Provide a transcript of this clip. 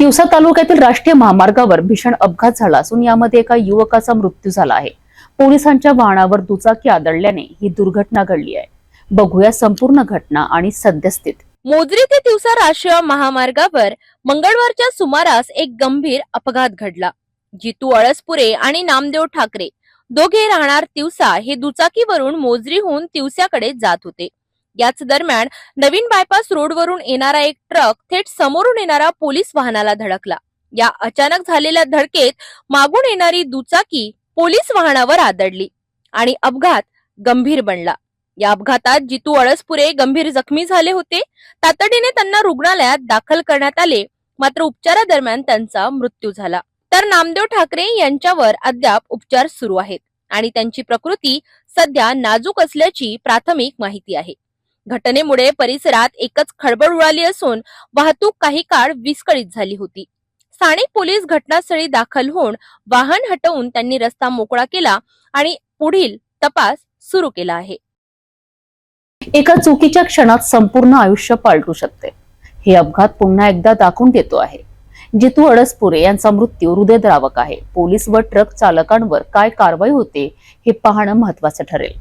तिवसा तालुक्यातील राष्ट्रीय महामार्गावर भीषण अपघात झाला असून यामध्ये एका युवकाचा मृत्यू झाला आहे। पोलिसांच्या वाहनावर दुचाकी आदळल्याने ही दुर्घटना घडली आहे। बघूया संपूर्ण घटना आणि सद्यस्थिती। मोजरी ते तिवसा राष्ट्रीय महामार्गावर मंगळवारच्या सुमारास एक गंभीर अपघात घडला। जितू अळसपुरे आणि नामदेव ठाकरे दोघे राहणार तिवसा हे दुचाकीवरून मोजरीहून तिवसाकडे जात होते। याच दरम्यान नवीन बायपास रोडवरून येणारा एक ट्रक थेट समोरून येणारा पोलीस वाहनाला धडकला। या अचानक झालेल्या धडकेत मागून येणारी दुचाकी पोलीस वाहनावर आदळली आणि अपघात गंभीर बनला। या अपघातात जितू अळसपुरे गंभीर जखमी झाले होते। तातडीने त्यांना रुग्णालयात दाखल करण्यात आले, मात्र उपचारादरम्यान त्यांचा मृत्यू झाला। तर नामदेव ठाकरे यांच्यावर अद्याप उपचार सुरू आहेत आणि त्यांची प्रकृती सध्या नाजूक असल्याची प्राथमिक माहिती आहे। घटनेमुळे परिसरात एकच खळबळ उडाली असून वाहतूक काही काळ विस्कळीत झाली होती। स्थानिक पोलीस घटनास्थळी दाखल होऊन वाहन हटवून त्यांनी रस्ता मोकळा केला आणि पुढील तपास सुरू केला आहे। एका चुकीच्या क्षणात संपूर्ण आयुष्य पालटू शकते। हे अपघात पुन्हा एकदा दाखवून देतो आहे। जितू अळसपुरे यांचा मृत्यू हृदयद्रावक आहे। पोलीस व ट्रक चालकांवर काय कारवाई होते हे पाहणं महत्त्वाचं ठरेल।